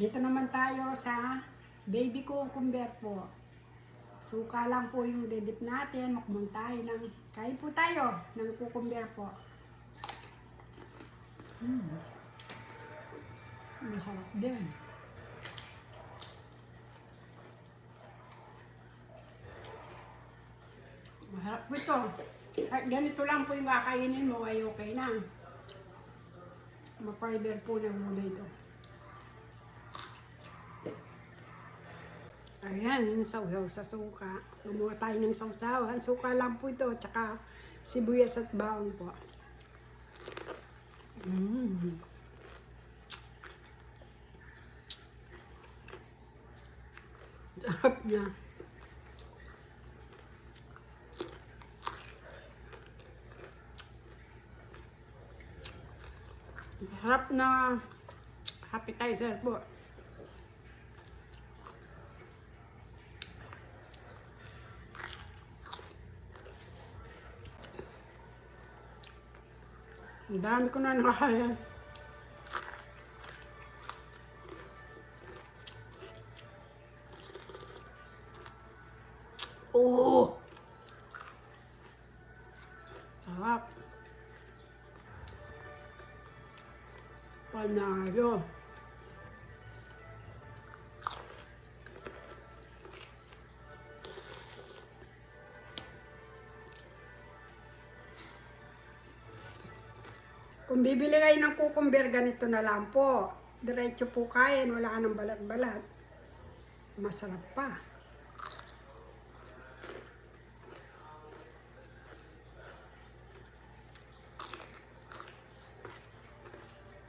Dito naman tayo sa baby cucumber po. Suka lang po yung didip natin. Mukbang tayo ng, kain po tayo ng cucumber po. Masarap din. Masarap po ito. Kahit ganito lang po yung kakainin mo ay okay na. Ma-fiber po ng gulay ito. Ayan, yung sausaw sa suka. Gumawa tayo ng sausawan. Suka lang po ito, tsaka sibuyas at bawang po. Sarap niya. Harap na appetizer po. Ang dami ko na nakakaya. Oo! Sarap. Panalo. Kung bibili kayo ng cucumber, ganito na lang po. Diretso po kain, wala ka ng balat-balat. Masarap pa.